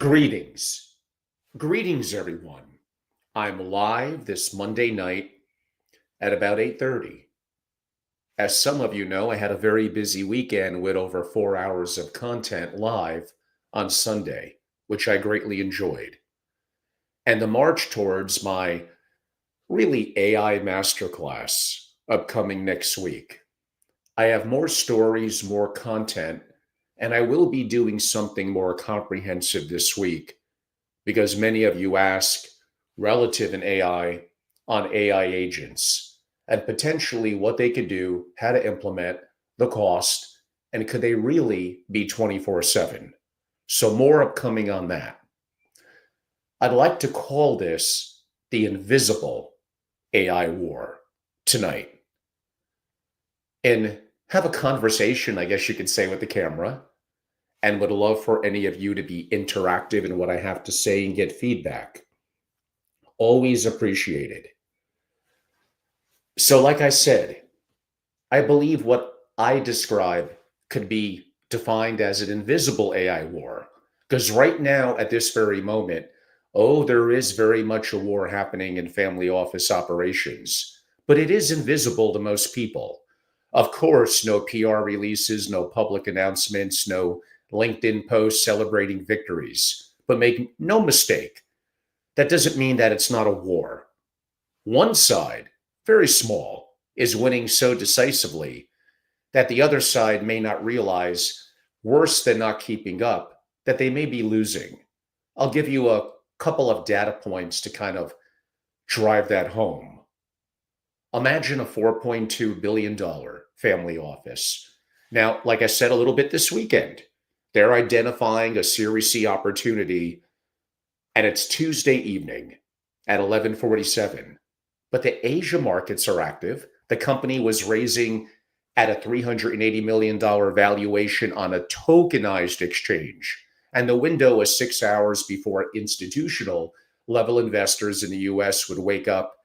Greetings. Greetings, everyone. I'm live this Monday night at about 8:30. As some of you know, I had a very busy weekend with over 4 hours of content live on Sunday, which I greatly enjoyed. And the march towards my really AI masterclass upcoming next week. I have more stories, more content, and I will be doing something more comprehensive this week because many of you ask relative in AI on AI agents and potentially what they could do, how to implement, the cost, and could they really be 24/7? So, more upcoming on that. I'd like to call this the invisible AI war tonight and have a conversation, I guess you could say, with the camera, and would love for any of you to be interactive in what I have to say and get feedback. Always appreciated. So, like I said, I believe what I describe could be defined as an invisible AI war. Because right now, at this very moment, oh, there is very much a war happening in family office operations, but it is invisible to most people. Of course, no PR releases, no public announcements, no LinkedIn posts celebrating victories. But make no mistake, that doesn't mean that it's not a war. One side, very small, is winning so decisively that the other side may not realize, worse than not keeping up, that they may be losing. I'll give you a couple of data points to kind of drive that home. Imagine a $4.2 billion family office. Now, like I said a little bit this weekend, they're identifying a Series C opportunity, and it's Tuesday evening at 11:47. But the Asia markets are active. The company was raising at a $380 million valuation on a tokenized exchange. And the window was 6 hours before institutional level investors in the US would wake up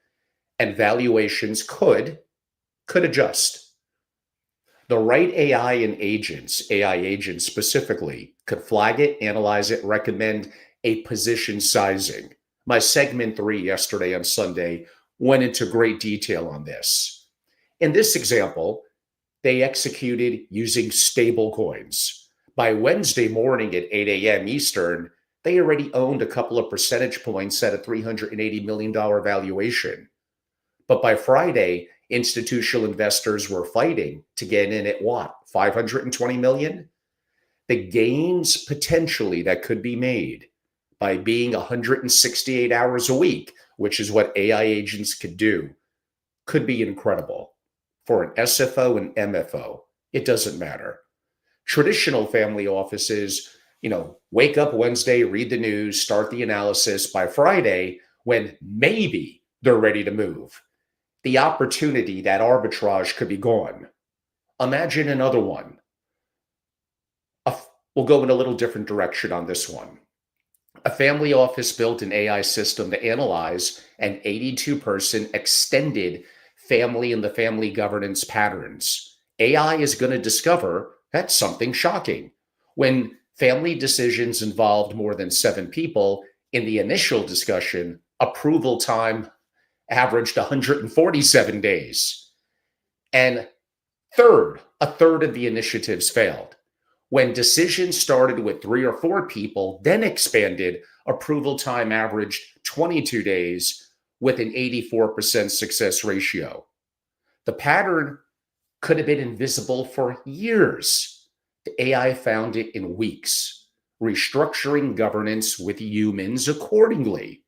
and valuations could adjust. The right AI agents specifically, could flag it, analyze it, recommend a position sizing. My segment 3 yesterday on Sunday went into great detail on this. In this example, they executed using stablecoins. By Wednesday morning at 8 a.m. Eastern, they already owned a couple of percentage points at a $380 million valuation. But by Friday, institutional investors were fighting to get in at what? 520 million? The gains potentially that could be made by being 168 hours a week, which is what AI agents could do, could be incredible. For an SFO and MFO, it doesn't matter. Traditional family offices, wake up Wednesday, read the news, start the analysis by Friday when maybe they're ready to move. The opportunity, that arbitrage could be gone. Imagine another one. We'll go in a little different direction on this one. A family office built an AI system to analyze an 82-person extended family and the family governance patterns. AI is going to discover that's something shocking. When family decisions involved more than 7 people, in the initial discussion, approval time averaged 147 days. And a third of the initiatives failed. When decisions started with 3 or 4 people, then expanded, approval time averaged 22 days with an 84% success ratio. The pattern could have been invisible for years. The AI found it in weeks, restructuring governance with humans accordingly.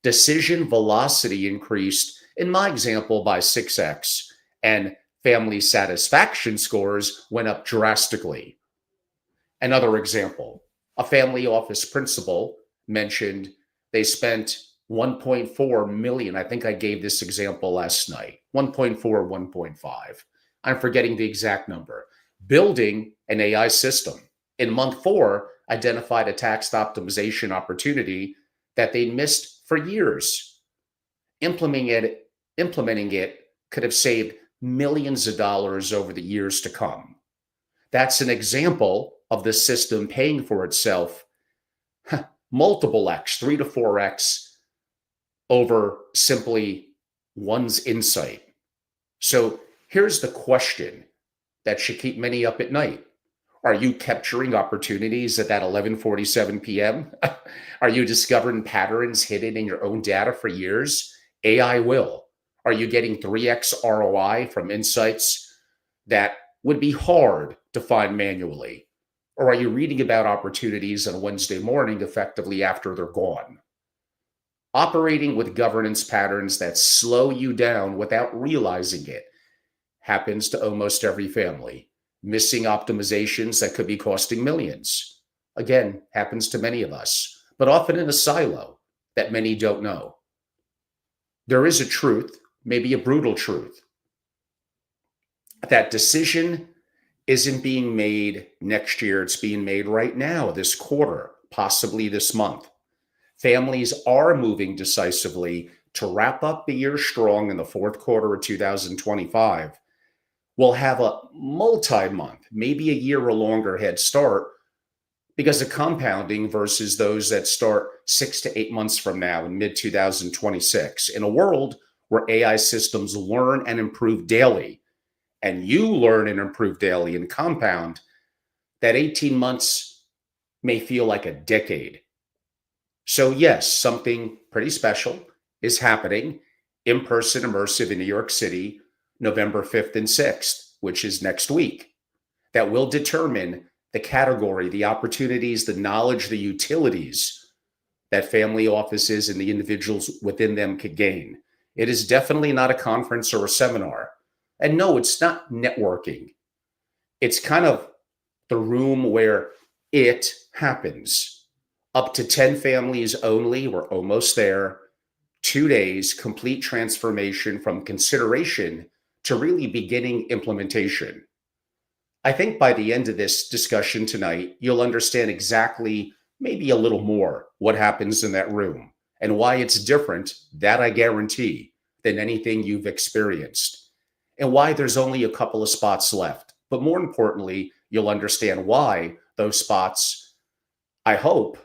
Decision velocity increased, in my example, by 6x, and family satisfaction scores went up drastically. Another example, a family office principal mentioned they spent 1.4 million. I think I gave this example last night. 1.4, 1.5. I'm forgetting the exact number. Building an AI system. In month 4, identified a tax optimization opportunity that they missed for years. Implementing it could have saved millions of dollars over the years to come. That's an example of the system paying for itself multiple X, 3 to 4X over simply one's insight. So here's the question that should keep many up at night. Are you capturing opportunities at that 11:47 p.m.? Are you discovering patterns hidden in your own data for years? AI will. Are you getting 3x ROI from insights that would be hard to find manually? Or are you reading about opportunities on a Wednesday morning effectively after they're gone? Operating with governance patterns that slow you down without realizing it happens to almost every family. Missing optimizations that could be costing millions. Again, happens to many of us, but often in a silo that many don't know. There is a truth, maybe a brutal truth. That decision isn't being made next year, it's being made right now, this quarter, possibly this month. Families are moving decisively to wrap up the year strong in the fourth quarter of 2025. We'll have a multi-month, maybe a year or longer head start because of compounding versus those that start 6 to 8 months from now in mid 2026. In a world where AI systems learn and improve daily, and you learn and improve daily and compound, that 18 months may feel like a decade. So yes, something pretty special is happening, in-person immersive in New York City, November 5th and 6th, which is next week, that will determine the category, the opportunities, the knowledge, the utilities that family offices and the individuals within them could gain. It is definitely not a conference or a seminar. And no, it's not networking. It's kind of the room where it happens. Up to 10 families only. We're almost there. 2 days, complete transformation from consideration to really beginning implementation. I think by the end of this discussion tonight, you'll understand exactly, maybe a little more, what happens in that room and why it's different, that I guarantee, than anything you've experienced, and why there's only a couple of spots left. But more importantly, you'll understand why those spots, I hope,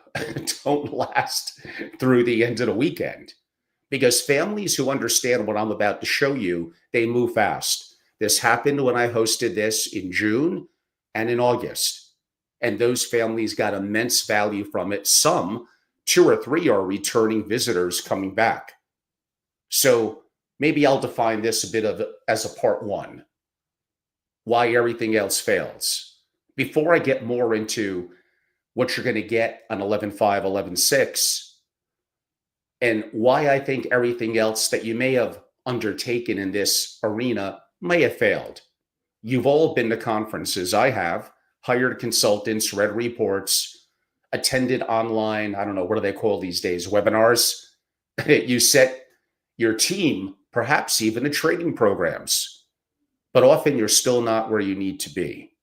don't last through the end of the weekend. Because families who understand what I'm about to show you, they move fast. This happened when I hosted this in June and in August. And those families got immense value from it. Some, 2 or 3, are returning visitors coming back. So maybe I'll define this a bit as a part one, why everything else fails. Before I get more into what you're going to get on 11.5, 11.6, and why I think everything else that you may have undertaken in this arena may have failed. You've all been to conferences. I have hired consultants, read reports, attended online, I don't know, what do they call these days, webinars. You set your team, perhaps even the training programs, but often you're still not where you need to be.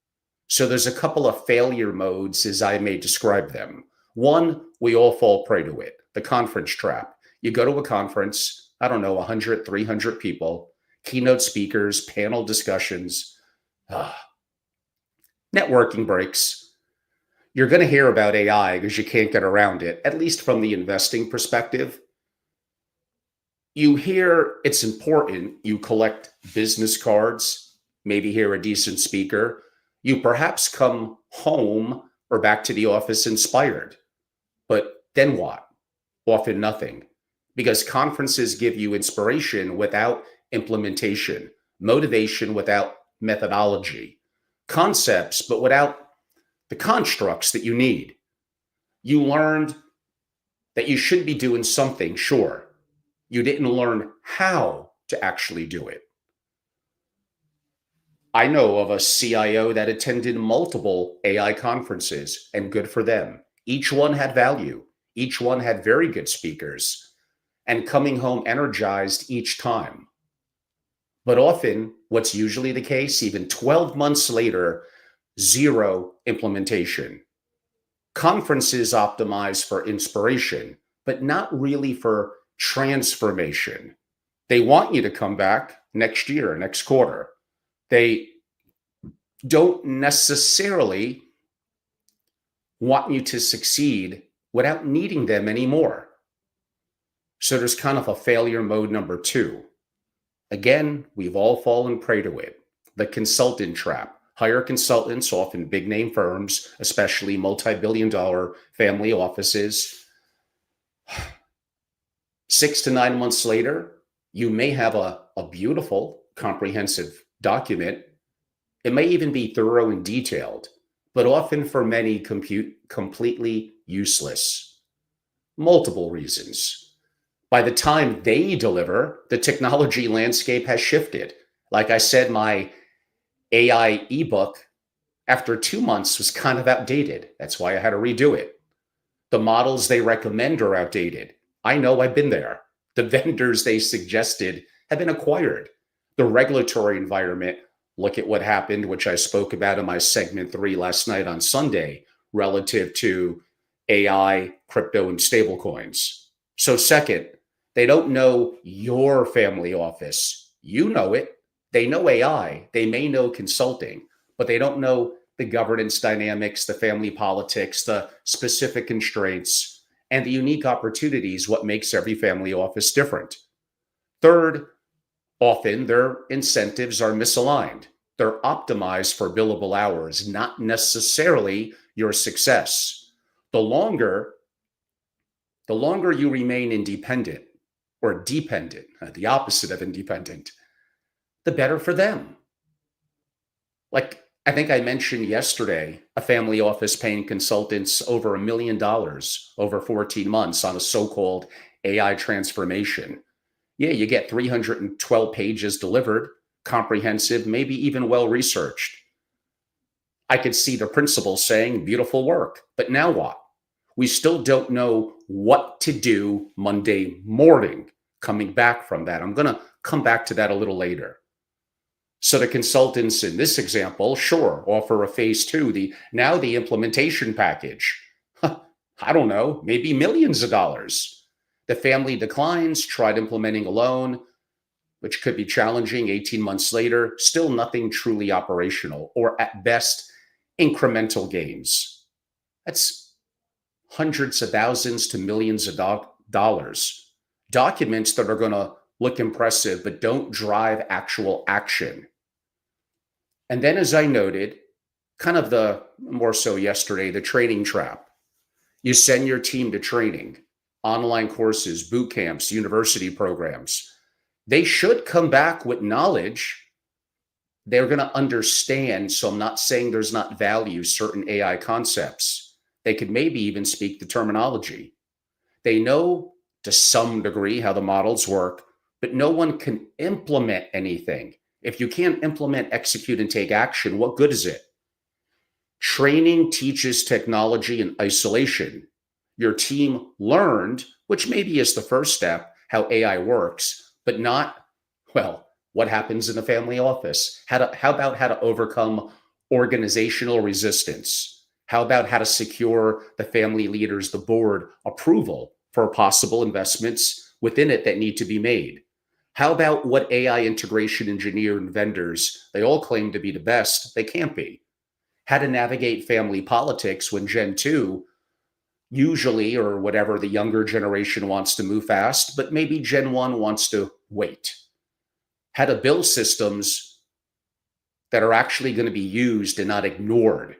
So there's a couple of failure modes, as I may describe them. One, we all fall prey to it, the conference trap. You go to a conference, I don't know, 100, 300 people, keynote speakers, panel discussions, networking breaks. You're going to hear about AI because you can't get around it, at least from the investing perspective. You hear it's important. You collect business cards, maybe hear a decent speaker. You perhaps come home or back to the office inspired. But then what? Often nothing. Because conferences give you inspiration without implementation, motivation without methodology, concepts, but without the constructs that you need. You learned that you should be doing something, sure. You didn't learn how to actually do it. I know of a CIO that attended multiple AI conferences, and good for them. Each one had value. Each one had very good speakers, and coming home energized each time. But often, what's usually the case, even 12 months later, zero implementation. Conferences optimize for inspiration, but not really for transformation. They want you to come back next year, next quarter. They don't necessarily want you to succeed without needing them anymore. So there's kind of a failure mode number two. Again, we've all fallen prey to it. The consultant trap. Hire consultants, often big name firms, especially multi-billion-dollar family offices. 6 to 9 months later, you may have a beautiful, comprehensive document. It may even be thorough and detailed, but often for many completely useless. Multiple reasons. By the time they deliver, the technology landscape has shifted. Like I said, my AI ebook, after 2 months, was kind of outdated. That's why I had to redo it. The models they recommend are outdated. I know, I've been there. The vendors they suggested have been acquired. The regulatory environment, look at what happened, which I spoke about in my segment 3 last night on Sunday, relative to AI, crypto, and stablecoins. So second, they don't know your family office. You know it. They know AI. They may know consulting, but they don't know the governance dynamics, the family politics, the specific constraints, and the unique opportunities, what makes every family office different. Third, often their incentives are misaligned. They're optimized for billable hours, not necessarily your success. The longer you remain independent or dependent, the opposite of independent, the better for them. Like I think I mentioned yesterday, a family office paying consultants over $1 million over 14 months on a so-called AI transformation. Yeah, you get 312 pages delivered, comprehensive, maybe even well researched. I could see the principal saying, beautiful work, but now what? We still don't know what to do Monday morning coming back from that. I'm going to come back to that a little later. So the consultants in this example, sure, offer a phase two, the implementation package. I don't know, maybe millions of dollars. The family declines, tried implementing a loan, which could be challenging 18 months later, still nothing truly operational, or at best, incremental gains. That's hundreds of thousands to millions of dollars. Documents that are going to look impressive, but don't drive actual action. And then, as I noted, kind of the more so yesterday, the training trap. You send your team to training, online courses, boot camps, university programs. They should come back with knowledge. They're going to understand. So I'm not saying there's not value, certain AI concepts. They could maybe even speak the terminology. They know to some degree how the models work, but no one can implement anything. If you can't implement, execute, and take action, what good is it? Training teaches technology in isolation. Your team learned, which maybe is the first step, how AI works, but not, well, what happens in the family office? How about how to overcome organizational resistance? How about how to secure the family leaders, the board approval for possible investments within it that need to be made? How about what AI integration engineer and vendors, they all claim to be the best, they can't be. How to navigate family politics when Gen 2 usually, or whatever, the younger generation wants to move fast, but maybe Gen 1 wants to wait. How to build systems that are actually going to be used and not ignored.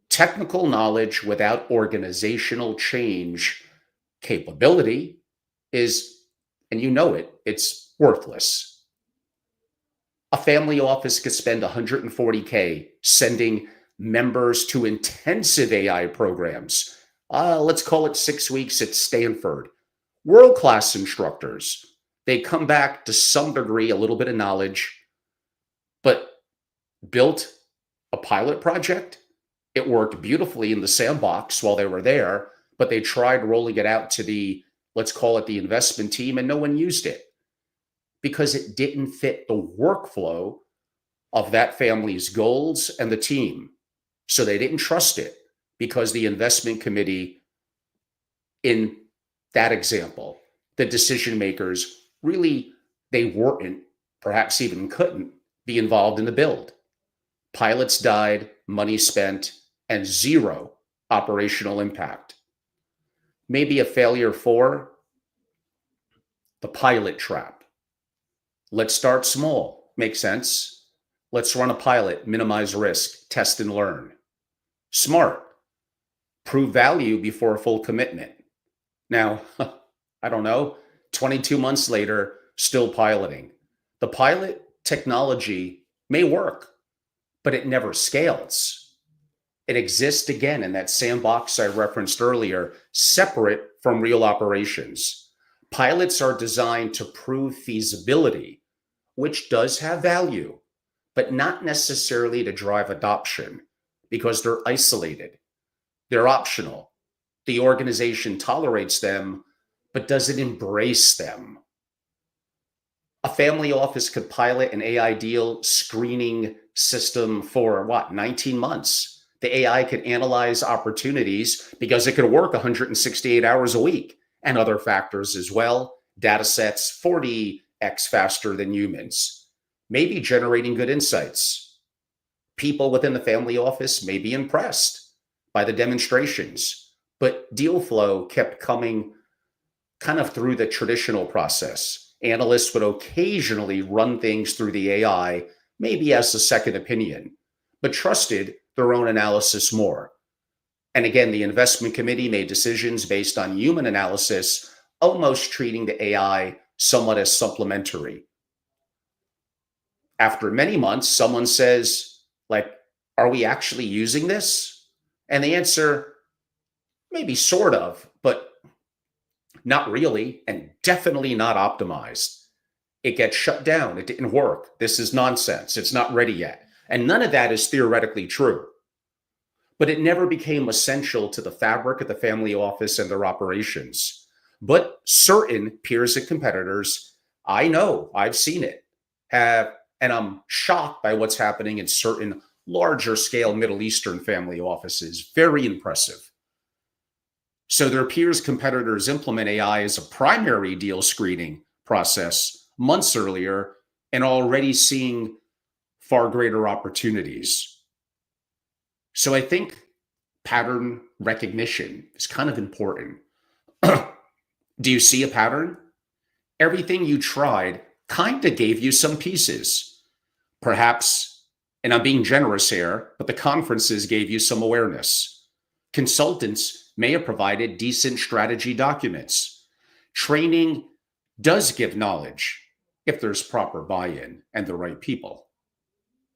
Technical knowledge without organizational change capability is, and you know it, it's worthless. A family office could spend $140K sending members to intensive AI programs. Let's call it 6 weeks at Stanford. World-class instructors. They come back to some degree, a little bit of knowledge, but built a pilot project. It worked beautifully in the sandbox while they were there, but they tried rolling it out to the, let's call it the investment team, and no one used it because it didn't fit the workflow of that family's goals and the team. So they didn't trust it because the investment committee, in that example, the decision makers really, they weren't, perhaps even couldn't be involved in the build. Pilots died, money spent, and zero operational impact. Maybe a failure 4, the pilot trap. Let's start small. Makes sense. Let's run a pilot, minimize risk, test and learn. Smart. Prove value before full commitment. Now, I don't know, 22 months later, still piloting. The pilot technology may work, but it never scales. It exists again in that sandbox I referenced earlier, separate from real operations. Pilots are designed to prove feasibility, which does have value, but not necessarily to drive adoption because they're isolated. They're optional. The organization tolerates them, but doesn't embrace them. A family office could pilot an AI deal screening system for what, 19 months. The AI could analyze opportunities because it could work 168 hours a week and other factors as well. Data sets 40x faster than humans, maybe generating good insights. People within the family office may be impressed by the demonstrations, but deal flow kept coming kind of through the traditional process. Analysts would occasionally run things through the AI, maybe as a second opinion, but trusted their own analysis more. And again, the investment committee made decisions based on human analysis, almost treating the AI somewhat as supplementary. After many months, someone says, like, are we actually using this? And the answer, maybe sort of, but not really, and definitely not optimized. It gets shut down. It didn't work. This is nonsense. It's not ready yet. And none of that is theoretically true. But it never became essential to the fabric of the family office and their operations. But certain peers and competitors, I know, I've seen it, have, and I'm shocked by what's happening in certain larger scale Middle Eastern family offices. Very impressive. So their peers, competitors implement AI as a primary deal screening process months earlier and already seeing far greater opportunities. So I think pattern recognition is kind of important. Do you see a pattern? Everything you tried kind of gave you some pieces. Perhaps, and I'm being generous here, but the conferences gave you some awareness. Consultants may have provided decent strategy documents. Training does give knowledge if there's proper buy-in and the right people.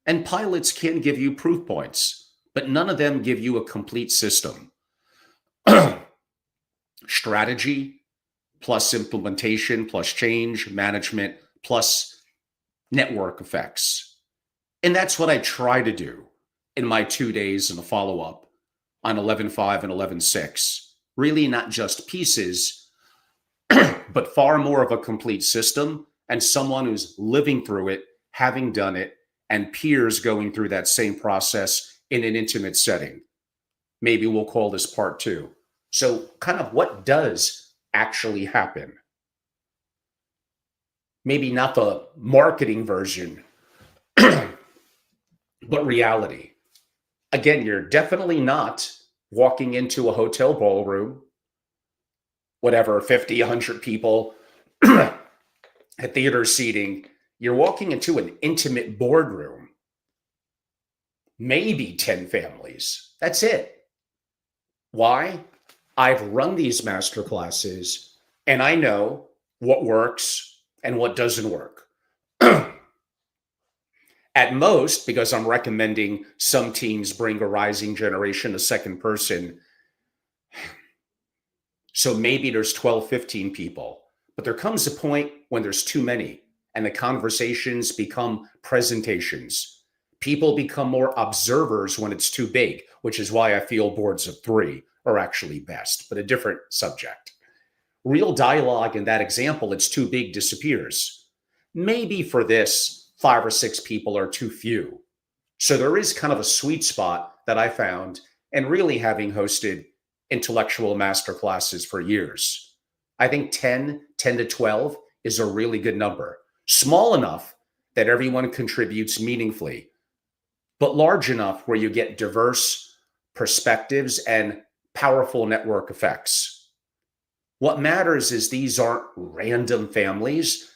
And pilots can give you proof points, but none of them give you a complete system. Strategy plus implementation plus change management plus network effects. And that's what I try to do in my 2 days and the follow-up on 11.5 and 11.6. Really not just pieces, but far more of a complete system and someone who's living through it, having done it, and peers going through that same process in an intimate setting. Maybe we'll call this part 2. So kind of what does actually happen? Maybe not the marketing version, but reality. Again, you're definitely not walking into a hotel ballroom, whatever, 50, 100 people at theater seating. You're walking into an intimate boardroom, maybe 10 families. That's it. Why? I've run these master classes and I know what works and what doesn't work. At most, because I'm recommending some teams bring a rising generation, a second person. So maybe there's 12, 15 people, but there comes a point when there's too many and the conversations become presentations. People become more observers when it's too big, which is why I feel boards of 3 are actually best, but a different subject. Real dialogue in that example, it's too big, disappears. Maybe for this, 5 or 6 people are too few. So there is kind of a sweet spot that I found, and really having hosted intellectual masterclasses for years. I think 10 to 12 is a really good number. Small enough that everyone contributes meaningfully, but large enough where you get diverse perspectives and powerful network effects. What matters is these aren't random families.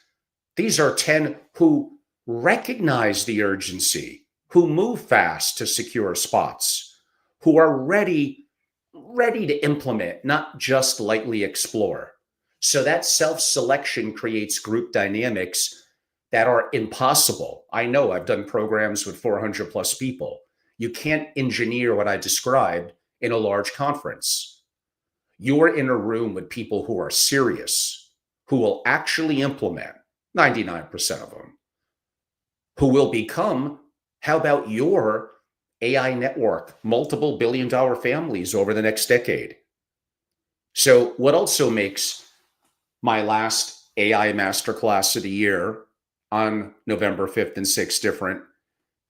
These are 10 who recognize the urgency, who move fast to secure spots, who are ready to implement, not just lightly explore. So that self-selection creates group dynamics that are impossible. I know I've done programs with 400 plus people. You can't engineer what I described in a large conference. You're in a room with people who are serious, who will actually implement, 99% of them, who will become, how about your AI network, multiple billion-dollar families over the next decade? So what also makes my last AI masterclass of the year on November 5th and 6th different,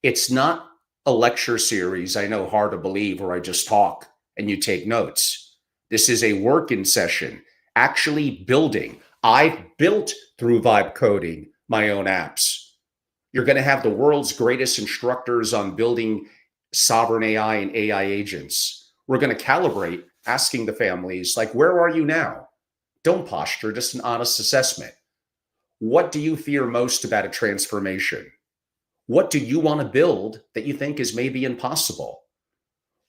it's not a lecture series, I know, hard to believe, where I just talk and you take notes. This is a work-in session, actually building. I've built through vibe coding my own apps. You're going to have the world's greatest instructors on building sovereign AI and AI agents. We're going to calibrate, asking the families, like, where are you now? Don't posture, just an honest assessment. What do you fear most about a transformation? What do you want to build that you think is maybe impossible?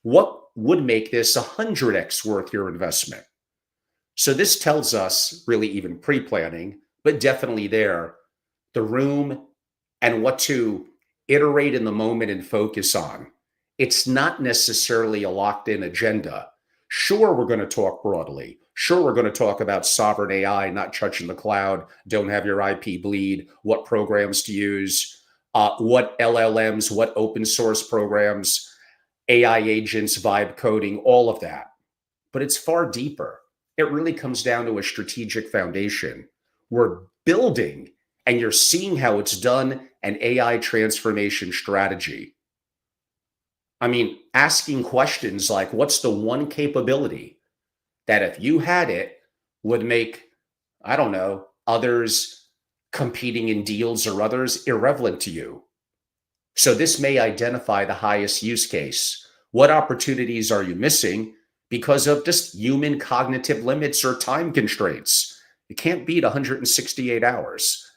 What would make this 100x worth your investment? So this tells us, really even pre-planning, but definitely there, the room and what to iterate in the moment and focus on. It's not necessarily a locked-in agenda. Sure, we're going to talk broadly. Sure, we're going to talk about sovereign AI, not touching the cloud, don't have your IP bleed, what programs to use, what LLMs, what open source programs, AI agents, vibe coding, all of that. But it's far deeper. It really comes down to a strategic foundation. We're building, and you're seeing how it's done, an AI transformation strategy. I mean, asking questions like, what's the one capability that if you had it would make, I don't know, others competing in deals or others irrelevant to you? So this may identify the highest use case. What opportunities are you missing because of just human cognitive limits or time constraints? You can't beat 168 hours.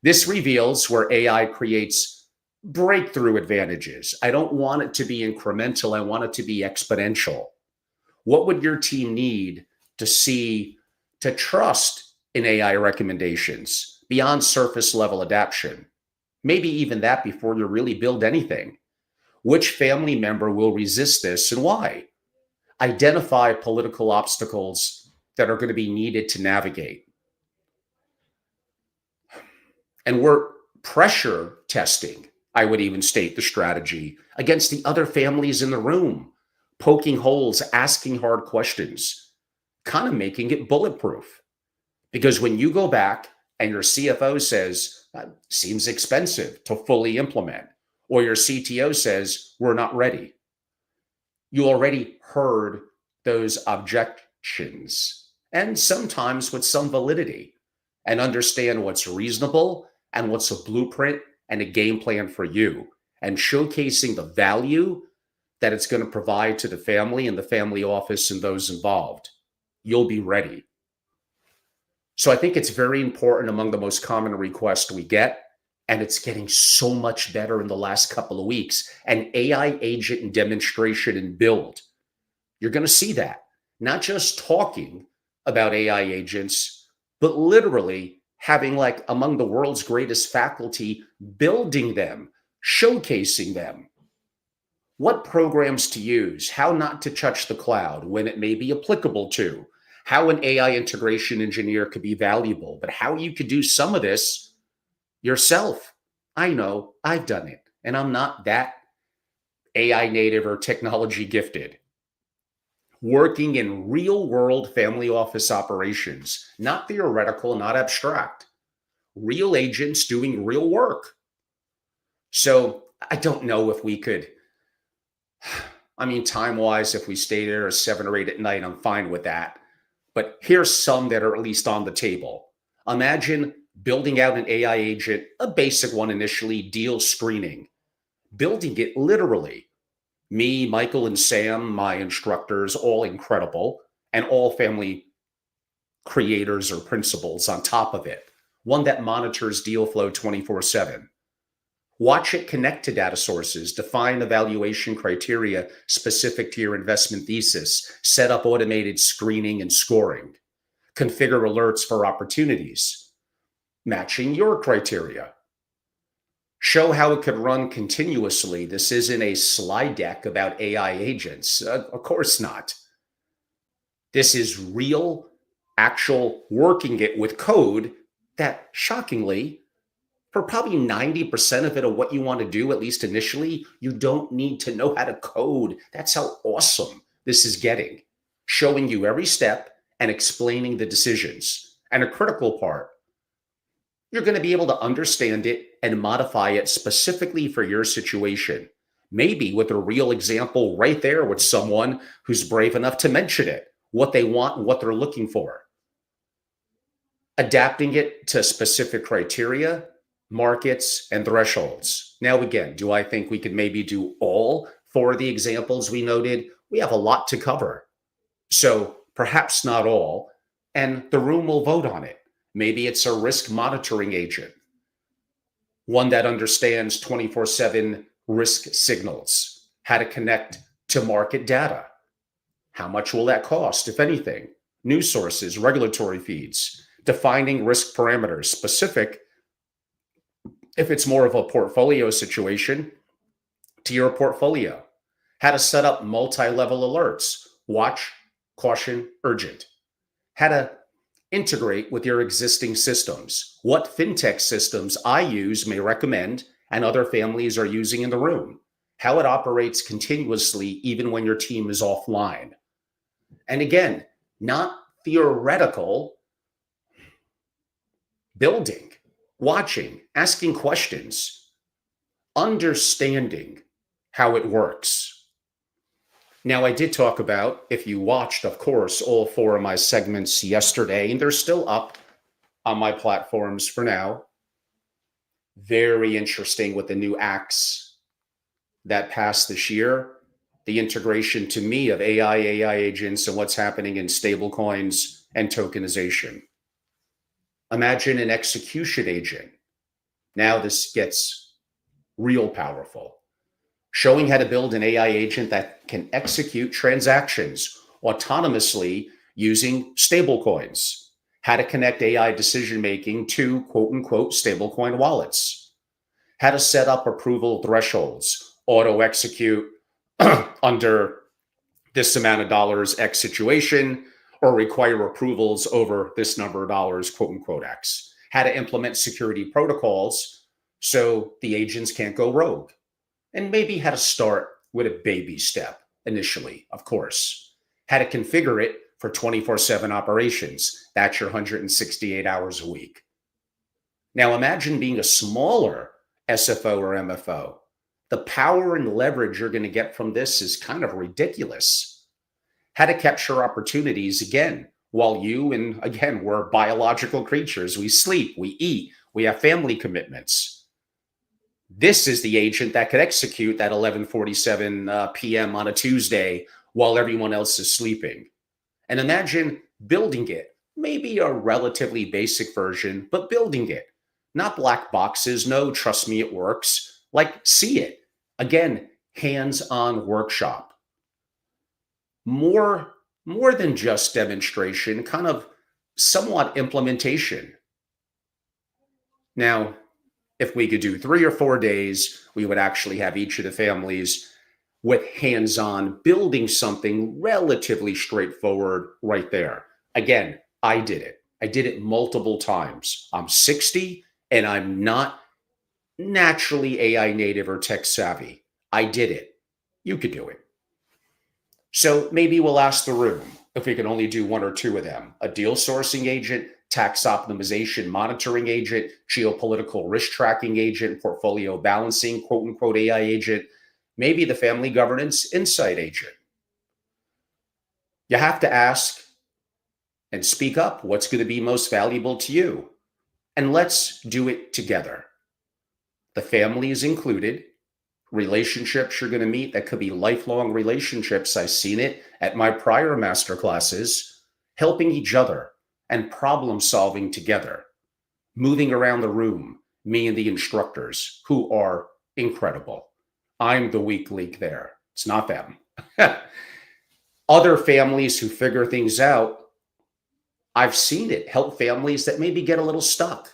This reveals where AI creates breakthrough advantages. I don't want it to be incremental. I want it to be exponential. What would your team need to see, to trust in AI recommendations beyond surface level adaptation? Maybe even that before you really build anything. Which family member will resist this and why? Identify political obstacles that are going to be needed to navigate. And we're pressure testing, I would even state, the strategy against the other families in the room, poking holes, asking hard questions, kind of making it bulletproof. Because when you go back and your CFO says, seems expensive to fully implement, or your CTO says, we're not ready, you already heard those objections, and sometimes with some validity, and understand what's reasonable and what's a blueprint and a game plan for you, and showcasing the value that it's going to provide to the family and the family office and those involved. You'll be ready. So I think it's very important, among the most common requests we get, and it's getting so much better in the last couple of weeks, an AI agent and demonstration and build. You're going to see that, not just talking about AI agents, but literally having, like, among the world's greatest faculty, building them, showcasing them, what programs to use, how not to touch the cloud when it may be applicable to, how an AI integration engineer could be valuable, but how you could do some of this yourself. I know, I've done it, and I'm not that AI native or technology gifted. Working in real world family office operations, not theoretical, not abstract, real agents doing real work. So I don't know if we could, I mean, time wise, if we stay there at 7 or 8 at night, I'm fine with that. But here's some that are at least on the table. Imagine building out an AI agent, a basic one initially, deal screening, building it literally. Me, Michael, and Sam, my instructors, all incredible, and all family creators or principals on top of it, one that monitors deal flow 24/7. Watch it connect to data sources, define evaluation criteria specific to your investment thesis, set up automated screening and scoring, configure alerts for opportunities, matching your criteria. Show how it could run continuously. This isn't a slide deck about AI agents. Of course not. This is real, actual working it with code that, shockingly, for probably 90% of it of what you want to do, at least initially, you don't need to know how to code. That's how awesome this is getting. Showing you every step and explaining the decisions. And a critical part, you're going to be able to understand it and modify it specifically for your situation. Maybe with a real example right there with someone who's brave enough to mention it, what they want and what they're looking for. Adapting it to specific criteria, markets, and thresholds. Now, again, do I think we could maybe do all four of the examples we noted? We have a lot to cover. So perhaps not all, and the room will vote on it. Maybe it's a risk monitoring agent, one that understands 24/7 risk signals, how to connect to market data. How much will that cost, if anything? News sources, regulatory feeds, defining risk parameters, specific, if it's more of a portfolio situation, to your portfolio. How to set up multi-level alerts, watch, caution, urgent. How to integrate with your existing systems. What fintech systems I use may recommend and other families are using in the room. How it operates continuously even when your team is offline. And again, not theoretical, building, watching, asking questions, understanding how it works. Now, I did talk about, if you watched, of course, all four of my segments yesterday, and they're still up on my platforms for now. Very interesting with the new acts that passed this year. The integration to me of AI agents, and what's happening in stablecoins and tokenization. Imagine an execution agent. Now this gets real powerful. Showing how to build an AI agent that can execute transactions autonomously using stablecoins. How to connect AI decision-making to quote-unquote stablecoin wallets. How to set up approval thresholds, auto-execute under this amount of dollars X situation, or require approvals over this number of dollars, quote-unquote X. How to implement security protocols so the agents can't go rogue. And maybe how to start with a baby step initially, of course. How to configure it for 24/7 operations. That's your 168 hours a week. Now imagine being a smaller SFO or MFO. The power and leverage you're going to get from this is kind of ridiculous. How to capture opportunities again, while you, and again, we're biological creatures. We sleep, we eat, we have family commitments. This is the agent that could execute that 11:47 p.m. on a Tuesday while everyone else is sleeping. And imagine building it, maybe a relatively basic version, but building it. Not black boxes. No, trust me, it works. Like, see it. Again, hands-on workshop. More than just demonstration, kind of somewhat implementation. Now, if we could do 3 or 4 days, we would actually have each of the families with hands-on building something relatively straightforward right there. Again, I did it. I did it multiple times. I'm 60 and I'm not naturally AI native or tech savvy. I did it. You could do it. So maybe we'll ask the room if we can only do 1 or 2 of them. A deal sourcing agent, tax optimization monitoring agent, geopolitical risk tracking agent, portfolio balancing, quote unquote AI agent, maybe the family governance insight agent. You have to ask and speak up what's going to be most valuable to you. And let's do it together. The family is included. Relationships you're going to meet that could be lifelong relationships. I've seen it at my prior master classes, helping each other and problem solving together, moving around the room, me and the instructors who are incredible. I'm the weak link there. It's not them. Other families who figure things out, I've seen it help families that maybe get a little stuck.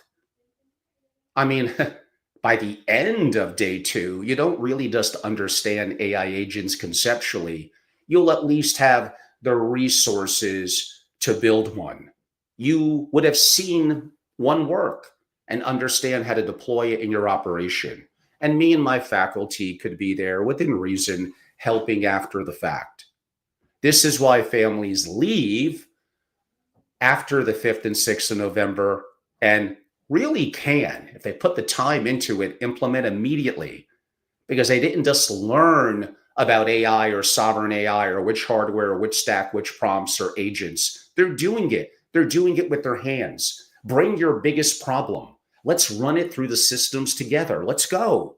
I mean, by the end of day two, you don't really just understand AI agents conceptually. You'll at least have the resources to build one. You would have seen one work and understand how to deploy it in your operation. And me and my faculty could be there within reason, helping after the fact. This is why families leave after the 5th and 6th of November and really can, if they put the time into it, implement immediately, because they didn't just learn about AI or sovereign AI or which hardware or which stack, which prompts or agents. They're doing it. They're doing it with their hands. Bring your biggest problem. Let's run it through the systems together. Let's go.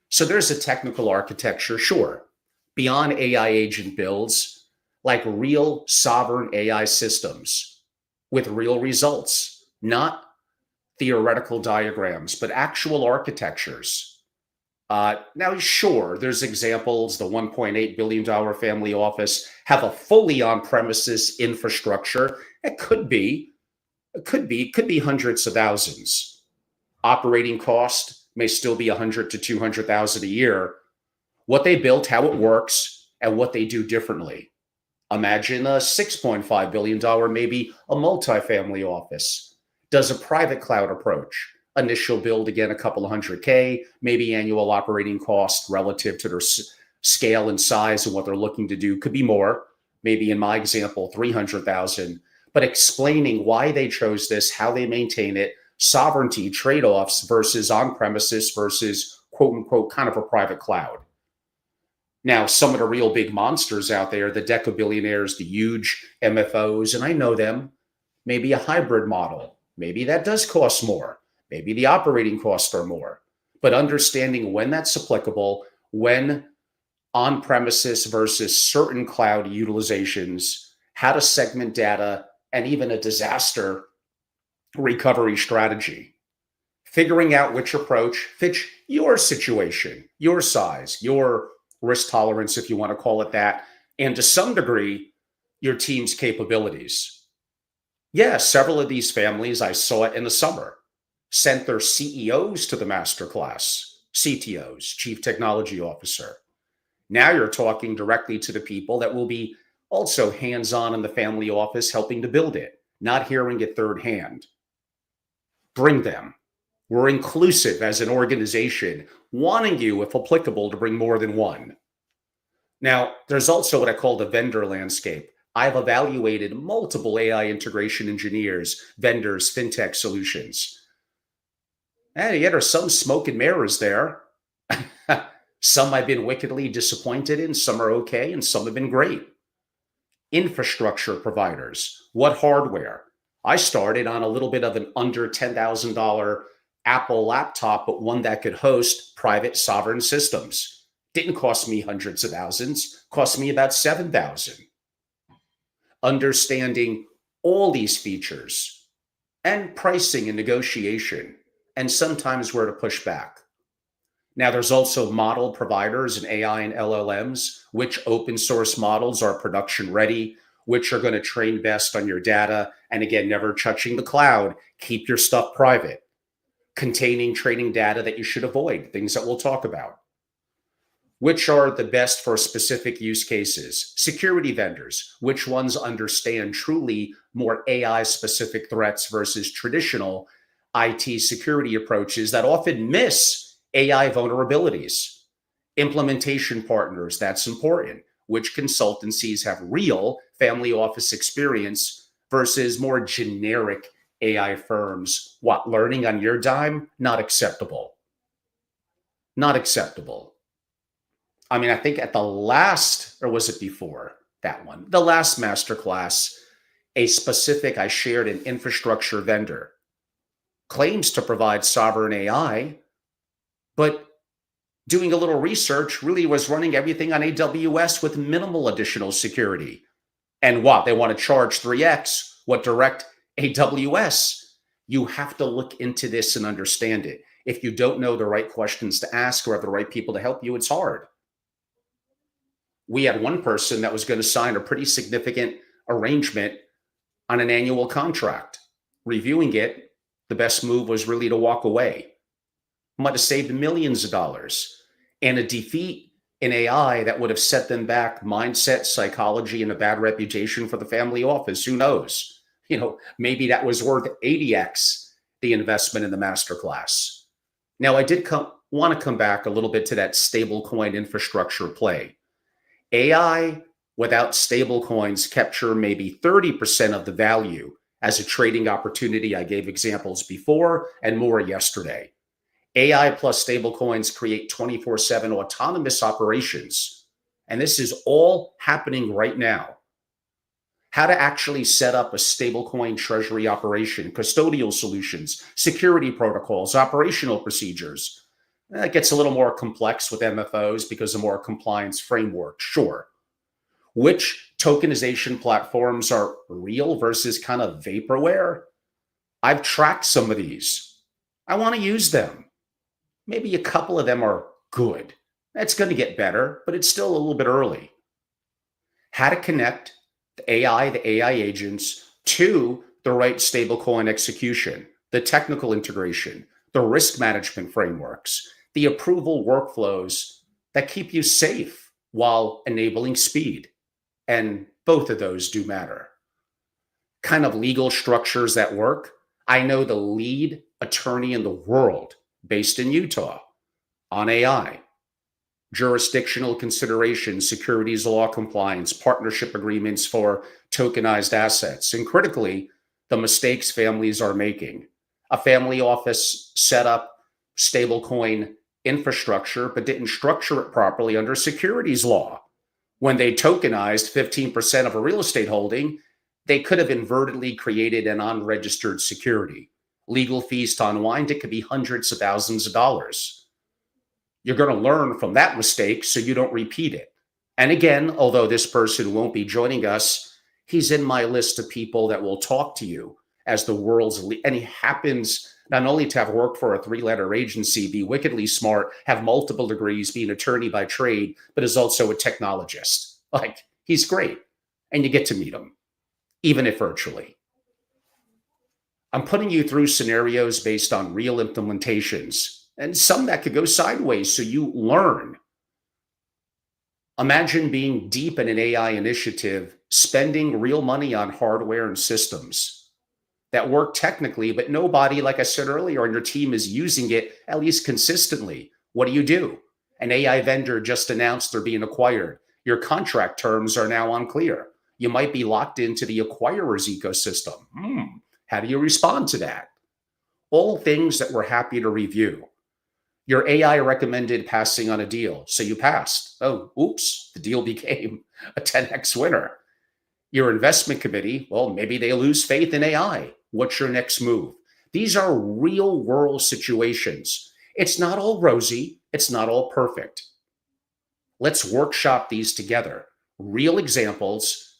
So there's a technical architecture, sure, beyond AI agent builds, like real sovereign AI systems with real results, not theoretical diagrams, but actual architectures. Now, sure, there's examples. The $1.8 billion family office have a fully on-premises infrastructure. It could be hundreds of thousands. Operating cost may still be 100 to 200,000 a year. What they built, how it works, and what they do differently. Imagine a $6.5 billion, maybe a multifamily office. Does a private cloud approach. Initial build, again, a couple of $100K, maybe annual operating cost relative to their scale and size and what they're looking to do could be more. Maybe in my example, 300,000. But explaining why they chose this, how they maintain it, sovereignty trade-offs versus on-premises versus quote unquote kind of a private cloud. Now, some of the real big monsters out there, the decabillionaires, the huge MFOs, and I know them, maybe a hybrid model. Maybe that does cost more. Maybe the operating costs are more. But understanding when that's applicable, when on-premises versus certain cloud utilizations, how to segment data, and even a disaster recovery strategy. Figuring out which approach fits your situation, your size, your risk tolerance, if you want to call it that, and to some degree, your team's capabilities. Yeah, several of these families, I saw it in the summer, sent their CEOs to the masterclass, CTOs, Chief Technology Officer. Now you're talking directly to the people that will be also hands-on in the family office helping to build it, not hearing it third hand. Bring them. We're inclusive as an organization, wanting you, if applicable, to bring more than one. Now, there's also what I call the vendor landscape. I've evaluated multiple AI integration engineers, vendors, fintech solutions. And yet there's some smoke and mirrors there. Some I've been wickedly disappointed in, some are okay, and some have been great. Infrastructure providers, what hardware? I started on a little bit of an under $10,000 Apple laptop, but one that could host private sovereign systems. Didn't cost me hundreds of thousands, cost me about 7,000. Understanding all these features and pricing and negotiation, and sometimes where to push back. Now, there's also model providers in AI and LLMs, which open source models are production ready, which are going to train best on your data. And again, never touching the cloud. Keep your stuff private. Containing training data that you should avoid, things that we'll talk about. Which are the best for specific use cases? Security vendors, which ones understand truly more AI specific threats versus traditional IT security approaches that often miss AI vulnerabilities. Implementation partners, that's important. Which consultancies have real family office experience versus more generic AI firms. What, learning on your dime? Not acceptable. Not acceptable. I mean, I think at the last, or was it before that one? The last masterclass, a specific, I shared an infrastructure vendor, claims to provide sovereign AI, but doing a little research really was running everything on AWS with minimal additional security. And what? They want to charge 3x what direct AWS. You have to look into this and understand it. If you don't know the right questions to ask or have the right people to help you, it's hard. We had one person that was going to sign a pretty significant arrangement on an annual contract. Reviewing it, the best move was really to walk away. Might have saved millions of dollars. And a defeat in AI that would have set them back mindset, psychology, and a bad reputation for the family office. Who knows? Maybe that was worth 80x the investment in the masterclass. Now, I did want to come back a little bit to that stablecoin infrastructure play. AI without stablecoins capture maybe 30% of the value as a trading opportunity. I gave examples before and more yesterday. AI plus stablecoins create 24/7 autonomous operations. And this is all happening right now. How to actually set up a stablecoin treasury operation, custodial solutions, security protocols, operational procedures. It gets a little more complex with MFOs because of more compliance framework, sure. Which tokenization platforms are real versus kind of vaporware? I've tracked some of these. I want to use them. Maybe a couple of them are good. It's going to get better, but it's still a little bit early. How to connect the AI agents to the right stablecoin execution, the technical integration, the risk management frameworks, the approval workflows that keep you safe while enabling speed. And both of those do matter. Kind of legal structures that work. I know the lead attorney in the world based in Utah on AI, jurisdictional considerations, securities law compliance, partnership agreements for tokenized assets, and critically, the mistakes families are making. A family office set up stablecoin infrastructure, but didn't structure it properly under securities law. When they tokenized 15% of a real estate holding, they could have inadvertently created an unregistered security. Legal fees to unwind it could be hundreds of thousands of dollars. You're going to learn from that mistake so you don't repeat it. And again, although this person won't be joining us, he's in my list of people that will talk to you as the world's lead. And he happens not only to have worked for a 3-letter agency, be wickedly smart, have multiple degrees, be an attorney by trade, but is also a technologist. Like, he's great. And you get to meet him, even if virtually. I'm putting you through scenarios based on real implementations and some that could go sideways so you learn. Imagine being deep in an AI initiative, spending real money on hardware and systems that work technically, but nobody, like I said earlier, on your team is using it at least consistently. What do? An AI vendor just announced they're being acquired. Your contract terms are now unclear. You might be locked into the acquirer's ecosystem. How do you respond to that? All things that we're happy to review. Your AI recommended passing on a deal, so you passed. Oh, oops, the deal became a 10x winner. Your investment committee, well, maybe they lose faith in AI. What's your next move? These are real world situations. It's not all rosy. It's not all perfect. Let's workshop these together. Real examples,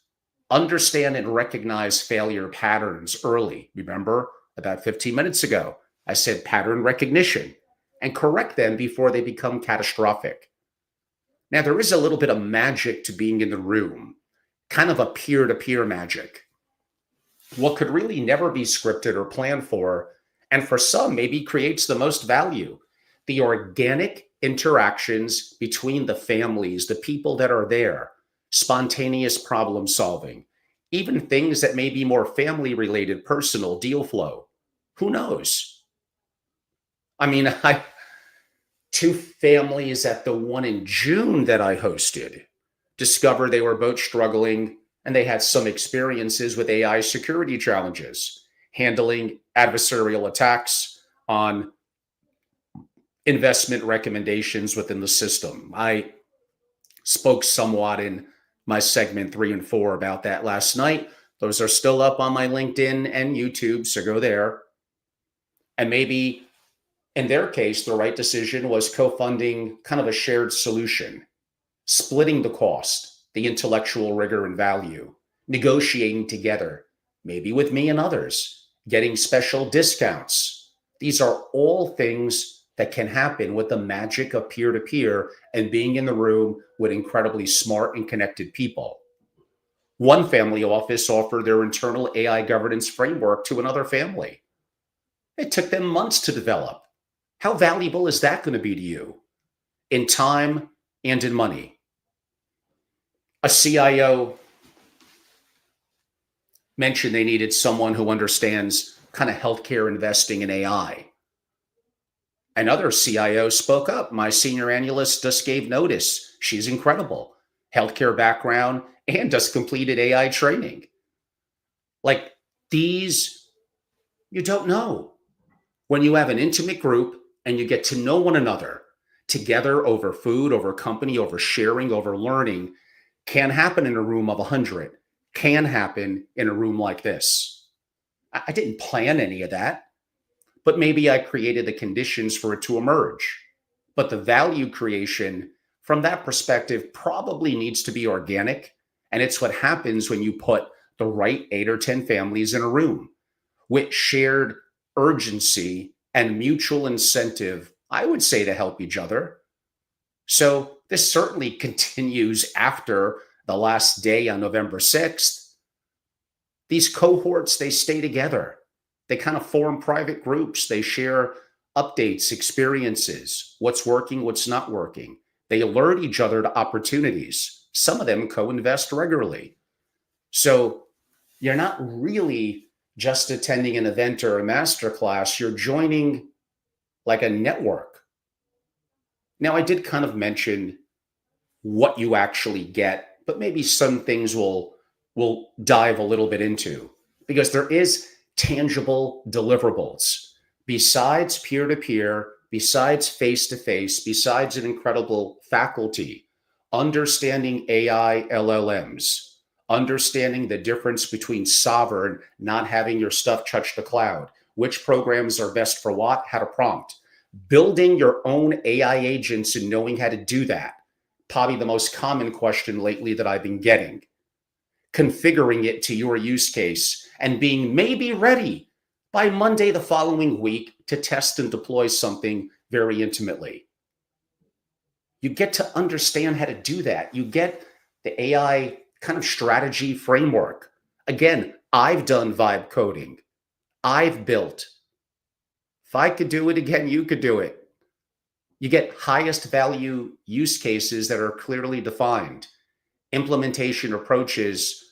understand and recognize failure patterns early. Remember, about 15 minutes ago, I said pattern recognition, and correct them before they become catastrophic. Now, there is a little bit of magic to being in the room, kind of a peer-to-peer magic. What could really never be scripted or planned for, and for some maybe creates the most value, the organic interactions between the families, the people that are there, spontaneous problem solving, even things that may be more family related, personal, deal flow. Who knows? I mean, two families at the one in June that I hosted discovered they were both struggling and they had some experiences with AI security challenges, handling adversarial attacks on investment recommendations within the system. I spoke somewhat in my segment 3 and 4 about that last night. Those are still up on my LinkedIn and YouTube, so go there. And maybe in their case, the right decision was co-funding kind of a shared solution, splitting the cost, the intellectual rigor and value, negotiating together, maybe with me and others, getting special discounts. These are all things that can happen with the magic of peer to peer and being in the room with incredibly smart and connected people. One family office offered their internal AI governance framework to another family. It took them months to develop. How valuable is that going to be to you in time and in money? A CIO mentioned they needed someone who understands kind of healthcare investing in AI. Another CIO spoke up. My senior analyst just gave notice. She's incredible. Healthcare background and just completed AI training. Like these, you don't know. When you have an intimate group and you get to know one another together over food, over company, over sharing, over learning, can happen in a room of 100, can happen in a room like this. I didn't plan any of that, but maybe I created the conditions for it to emerge. But the value creation from that perspective probably needs to be organic. And it's what happens when you put the right 8 or 10 families in a room with shared urgency and mutual incentive, I would say, to help each other. So this certainly continues after the last day on November 6th. These cohorts, they stay together. They kind of form private groups. They share updates, experiences, what's working, what's not working. They alert each other to opportunities. Some of them co-invest regularly. So you're not really just attending an event or a masterclass. You're joining like a network. Now, I did kind of mention what you actually get, but maybe some things we'll dive a little bit into because there is tangible deliverables besides peer-to-peer, besides face-to-face, besides an incredible faculty, understanding AI LLMs, understanding the difference between sovereign, not having your stuff touch the cloud, which programs are best for what, how to prompt, building your own AI agents and knowing how to do that. Probably the most common question lately that I've been getting. Configuring it to your use case and being maybe ready by Monday the following week to test and deploy something very intimately. You get to understand how to do that. You get the AI kind of strategy framework. Again, I've done vibe coding. I've built. If I could do it again, you could do it. You get highest value use cases that are clearly defined, implementation approaches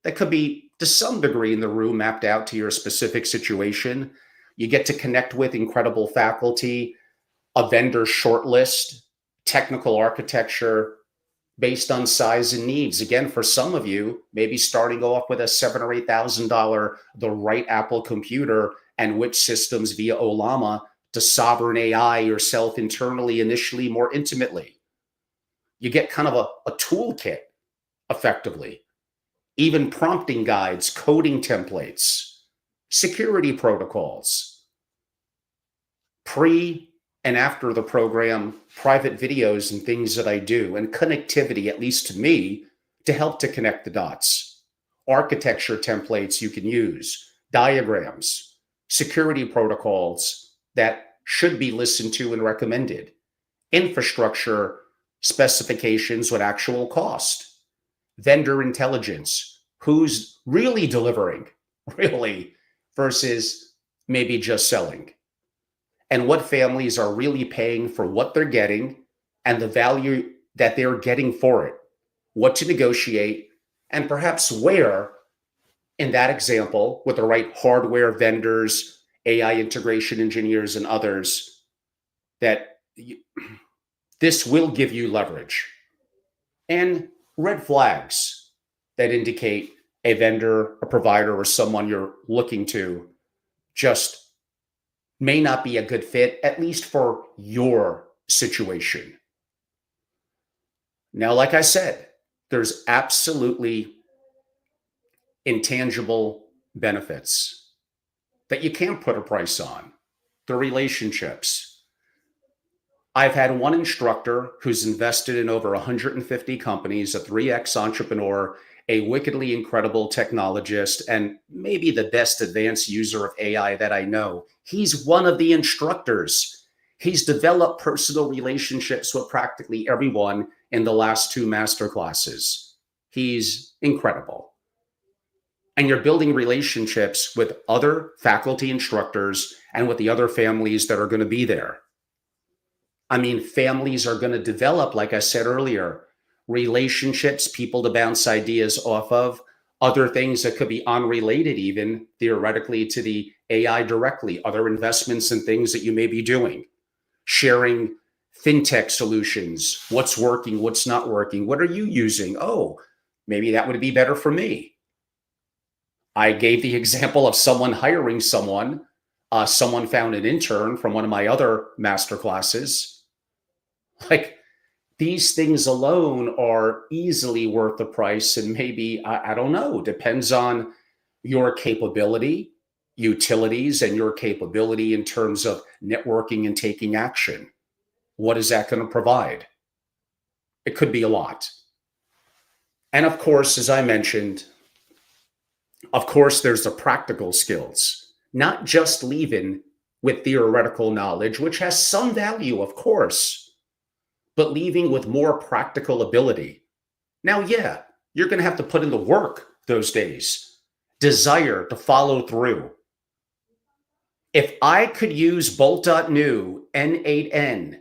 that could be to some degree in the room mapped out to your specific situation. You get to connect with incredible faculty, a vendor shortlist, technical architecture based on size and needs. Again, for some of you, maybe starting off with a $7,000 or $8,000, the right Apple computer and which systems via Olama to sovereign AI yourself internally, initially, more intimately. You get kind of a toolkit effectively, even prompting guides, coding templates, security protocols, pre and after the program, private videos and things that I do, and connectivity, at least to me, to help to connect the dots. Architecture templates you can use, diagrams, security protocols that should be listened to and recommended, infrastructure specifications with actual cost, vendor intelligence, who's really delivering, really, versus maybe just selling, and what families are really paying for what they're getting and the value that they're getting for it, what to negotiate, and perhaps where, in that example, with the right hardware vendors, AI integration engineers, and others, that this will give you leverage. And red flags that indicate a vendor, a provider, or someone you're looking to just may not be a good fit, at least for your situation. Now, like I said, there's absolutely intangible benefits that you can't put a price on. The relationships. I've had one instructor who's invested in over 150 companies, a 3X entrepreneur, a wickedly incredible technologist and maybe the best advanced user of AI that I know. He's one of the instructors. He's developed personal relationships with practically everyone in the last two master classes. He's incredible. And you're building relationships with other faculty instructors and with the other families that are going to be there. I mean, families are going to develop, like I said earlier, relationships, people to bounce ideas off of, other things that could be unrelated, even theoretically, to the AI directly, other investments and things that you may be doing, sharing fintech solutions, what's working, what's not working, what are you using? Oh, maybe that would be better for me. I gave the example of someone hiring someone. Someone found an intern from one of my other master classes. Like, these things alone are easily worth the price. And maybe, I don't know, depends on your capability, utilities, and your capability in terms of networking and taking action. What is that going to provide? It could be a lot. And of course, as I mentioned, of course, there's the practical skills, not just leaving with theoretical knowledge, which has some value, of course, but leaving with more practical ability. Now, yeah, you're going to have to put in the work those days, desire to follow through. If I could use Bolt.new, N8N,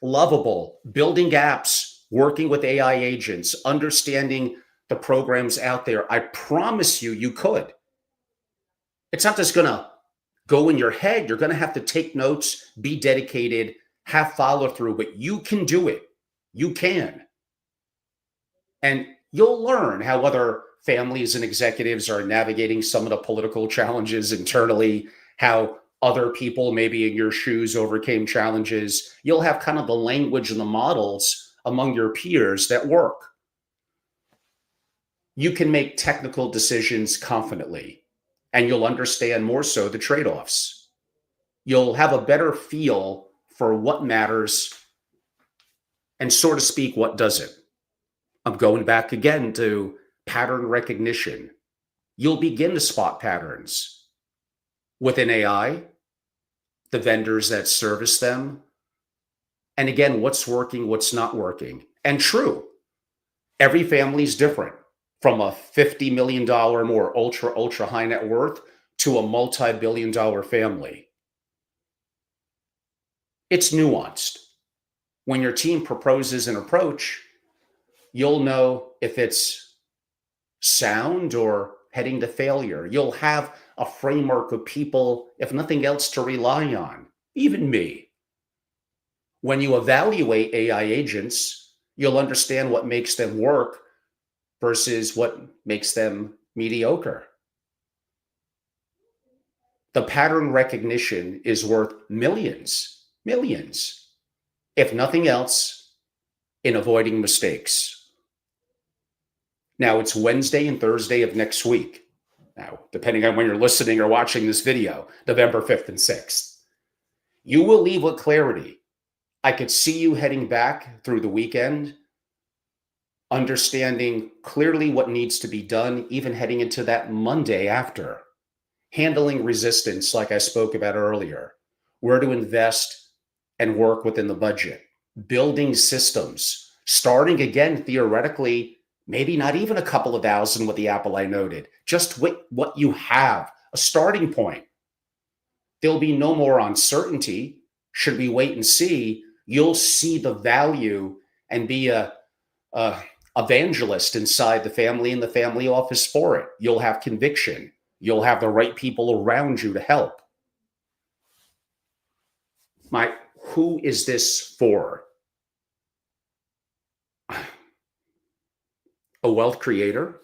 Lovable, building apps, working with AI agents, understanding the programs out there, I promise you, you could. It's not just going to go in your head. You're going to have to take notes, be dedicated, have follow through, but you can do it. You can. And you'll learn how other families and executives are navigating some of the political challenges internally, how other people maybe in your shoes overcame challenges. You'll have kind of the language and the models among your peers that work. You can make technical decisions confidently, and you'll understand more so the trade-offs. You'll have a better feel for what matters and, so to speak, what doesn't. I'm going back again to pattern recognition. You'll begin to spot patterns within AI, the vendors that service them, and again, what's working, what's not working. And true, every family is different, from a $50 million more ultra high net worth to a multi-billion dollar family. It's nuanced. When your team proposes an approach, you'll know if it's sound or heading to failure. You'll have a framework of people, if nothing else, to rely on, even me. When you evaluate AI agents, you'll understand what makes them work versus what makes them mediocre. The pattern recognition is worth millions, millions, if nothing else, in avoiding mistakes. Now, it's Wednesday and Thursday of next week. Now, depending on when you're listening or watching this video, November 5th and 6th. You will leave with clarity. I could see you heading back through the weekend, understanding clearly what needs to be done, even heading into that Monday after. Handling resistance, like I spoke about earlier, where to invest and work within the budget, building systems, starting again, theoretically, maybe not even a couple of thousand with the Apple I noted, just with what you have, a starting point. There'll be no more uncertainty. Should we wait and see? You'll see the value and be a evangelist inside the family and the family office for it. You'll have conviction. You'll have the right people around you to help. Who is this for? A wealth creator,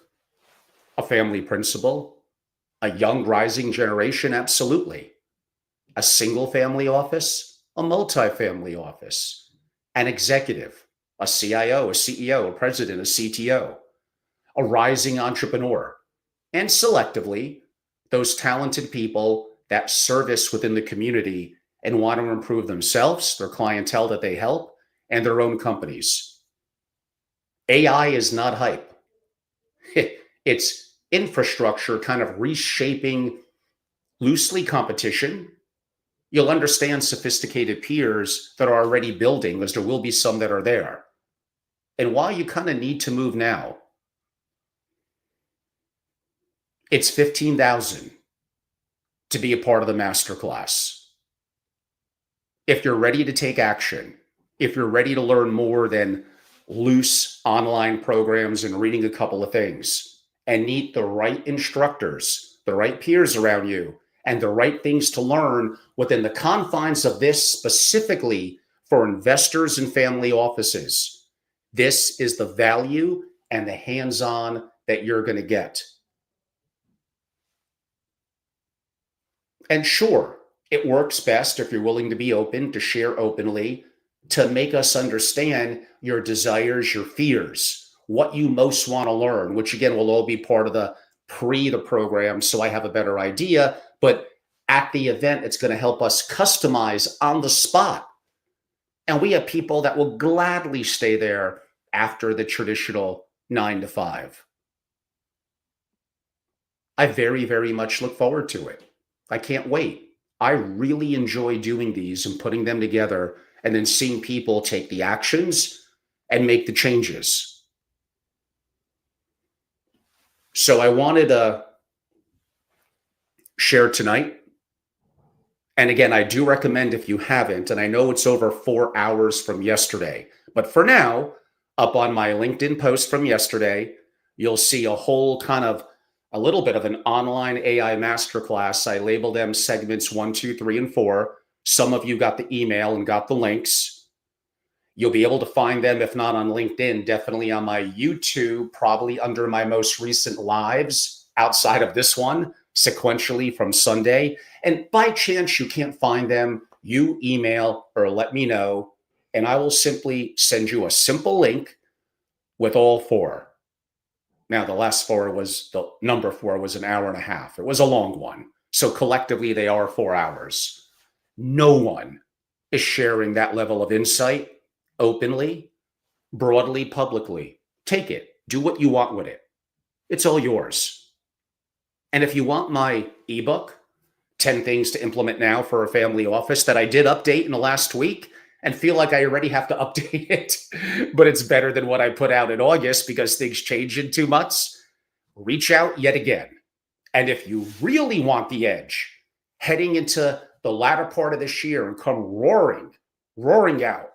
a family principal, a young rising generation, absolutely. A single family office, a multi-family office, an executive, a CIO, a CEO, a president, a CTO, a rising entrepreneur, and selectively, those talented people that service within the community and want to improve themselves, their clientele that they help, and their own companies. AI is not hype. It's infrastructure kind of reshaping loosely competition. You'll understand sophisticated peers that are already building, because there will be some that are there. And while you kind of need to move now, it's 15,000 to be a part of the masterclass. If you're ready to take action, if you're ready to learn more than loose online programs and reading a couple of things, and need the right instructors, the right peers around you, and the right things to learn within the confines of this specifically for investors and family offices, this is the value and the hands-on that you're going to get. And sure, it works best if you're willing to be open, to share openly, to make us understand your desires, your fears, what you most want to learn, which again will all be part of the program. So I have a better idea. But at the event, it's going to help us customize on the spot. And we have people that will gladly stay there after the traditional 9 to 5. I very, very much look forward to it. I can't wait. I really enjoy doing these and putting them together and then seeing people take the actions and make the changes. So I wanted to share tonight. And again, I do recommend, if you haven't, and I know it's over 4 hours from yesterday, but for now, up on my LinkedIn post from yesterday, you'll see a whole kind of a little bit of an online AI masterclass. I label them segments 1, 2, 3, and 4. Some of you got the email and got the links. You'll be able to find them, if not on LinkedIn, definitely on my YouTube, probably under my most recent lives outside of this one, sequentially from Sunday. And by chance you can't find them, you email or let me know, and I will simply send you a simple link with all 4. Now, the last 4 was, the number 4 was an hour and a half. It was a long one. So collectively, they are 4 hours. No one is sharing that level of insight openly, broadly, publicly. Take it. Do what you want with it. It's all yours. And if you want my ebook, 10 Things to Implement Now for a Family Office, that I did update in the last week, and feel like I already have to update it, but it's better than what I put out in August because things change in 2 months, reach out yet again. And if you really want the edge heading into the latter part of this year and come roaring out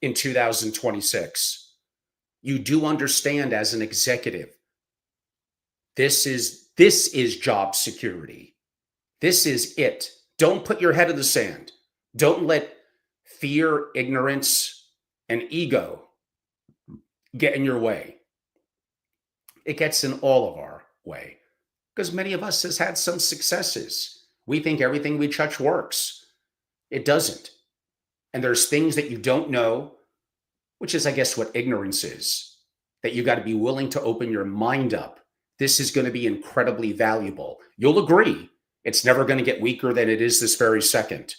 in 2026, you do understand as an executive, this is job security. This is it. Don't put your head in the sand. Don't let fear, ignorance, and ego get in your way. It gets in all of our way because many of us has had some successes. We think everything we touch works. It doesn't. And there's things that you don't know, which is, I guess, what ignorance is, that you got to be willing to open your mind up. This is going to be incredibly valuable. You'll agree it's never going to get weaker than it is this very second.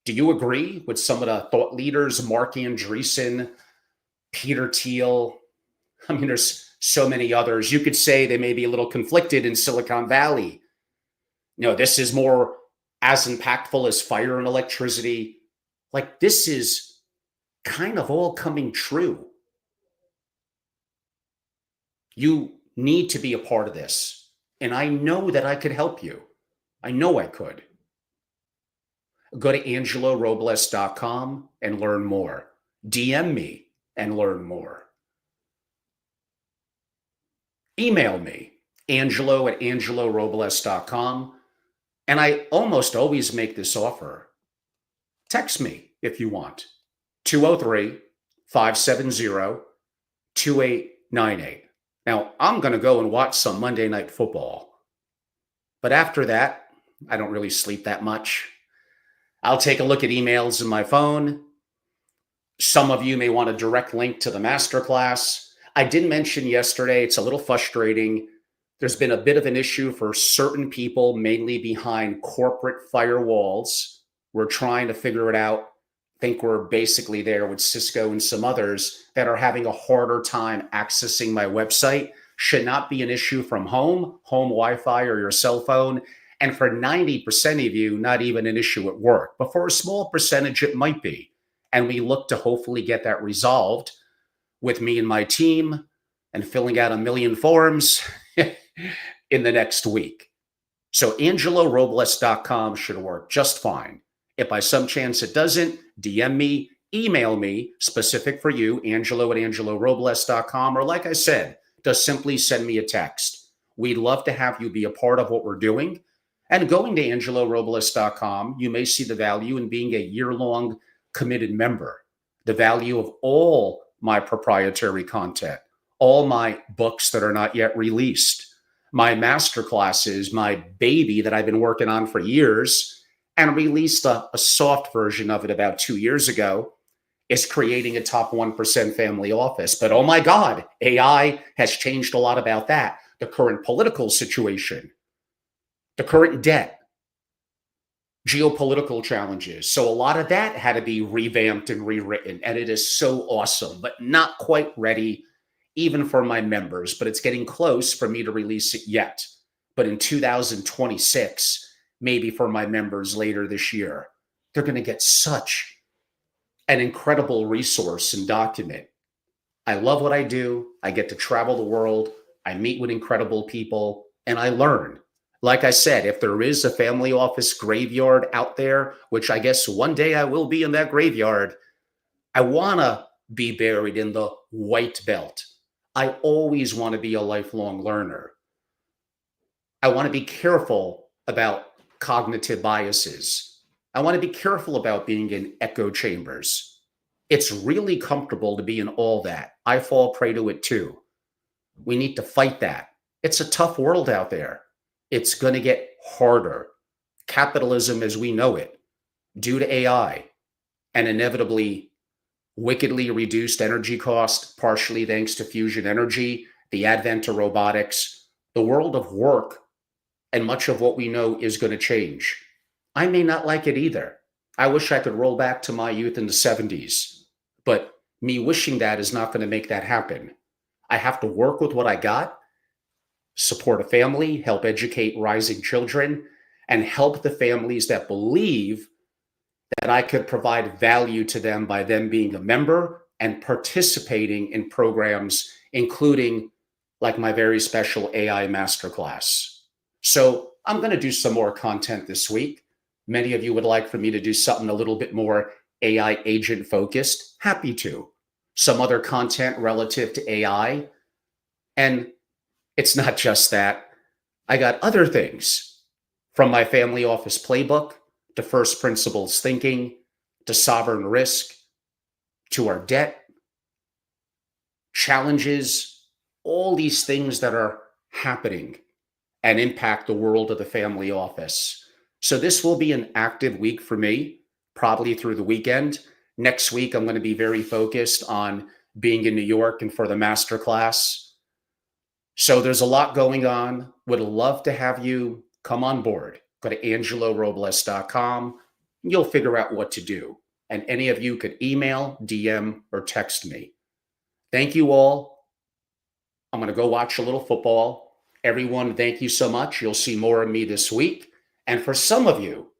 Do you agree with some of the thought leaders, Mark Andreessen, Peter Thiel? I mean, there's so many others. You could say they may be a little conflicted in Silicon Valley. This is more as impactful as fire and electricity. Like, this is kind of all coming true. You need to be a part of this. And I know that I could help you. I know I could. Go to angelorobles.com and learn more. DM me and learn more. Email me, angelo@angelorobles.com. And I almost always make this offer. Text me if you want. 203-570-2898. Now, I'm going to go and watch some Monday Night Football. But after that, I don't really sleep that much. I'll take a look at emails in my phone. Some of you may want a direct link to the masterclass. I did mention yesterday, it's a little frustrating. There's been a bit of an issue for certain people, mainly behind corporate firewalls. We're trying to figure it out. think we're basically there with Cisco and some others that are having a harder time accessing my website should not be an issue from home Wi-Fi or your cell phone. And for 90% of you, not even an issue at work. But for a small percentage, it might be. And we look to hopefully get that resolved with me and my team and filling out a million forms in the next week. So angelorobles.com should work just fine. If by some chance it doesn't, DM me, email me, specific for you, angelo@angelorobles.com, or like I said, just simply send me a text. We'd love to have you be a part of what we're doing. And going to angelorobles.com, you may see the value in being a year-long committed member, the value of all my proprietary content, all my books that are not yet released, my masterclasses, my baby that I've been working on for years and released a soft version of it about 2 years ago, is creating a top 1% family office. But oh my God, AI has changed a lot about that. The current political situation, the current debt, geopolitical challenges. So a lot of that had to be revamped and rewritten. And it is so awesome, but not quite ready even for my members. But it's getting close for me to release it yet. But in 2026, maybe for my members later this year, they're going to get such an incredible resource and document. I love what I do. I get to travel the world. I meet with incredible people and I learn. Like I said, if there is a family office graveyard out there, which I guess one day I will be in that graveyard, I want to be buried in the white belt. I always want to be a lifelong learner. I want to be careful about cognitive biases. I want to be careful about being in echo chambers. It's really comfortable to be in all that. I fall prey to it too. We need to fight that. It's a tough world out there. It's going to get harder. Capitalism as we know it, due to AI and inevitably wickedly reduced energy cost, partially thanks to fusion energy, the advent of robotics, the world of work, and much of what we know is going to change. I may not like it either. I wish I could roll back to my youth in the 70s, but me wishing that is not going to make that happen. I have to work with what I got, support a family, help educate rising children, and help the families that believe that I could provide value to them by them being a member and participating in programs, including like my very special AI masterclass. So I'm going to do some more content this week. Many of you would like for me to do something a little bit more AI agent focused. Happy to. Some other content relative to AI. And it's not just that. I got other things, from my family office playbook to first principles thinking to sovereign risk to our debt, challenges, all these things that are happening and impact the world of the family office. So this will be an active week for me, probably through the weekend. Next week, I'm going to be very focused on being in New York and for the masterclass. So there's a lot going on. Would love to have you come on board. Go to angelorobles.com. You'll figure out what to do. And any of you could email, DM, or text me. Thank you all. I'm going to go watch a little football. Everyone, thank you so much. You'll see more of me this week. And for some of you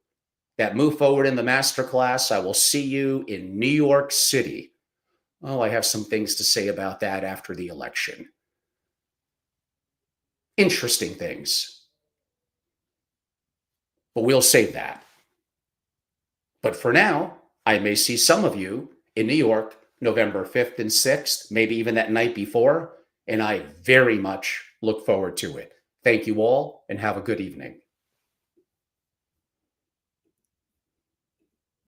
that move forward in the masterclass, I will see you in New York City. Oh, I have some things to say about that after the election. Interesting things. But we'll save that. But for now, I may see some of you in New York, November 5th and 6th, maybe even that night before, and I very much look forward to it. Thank you all, and have a good evening.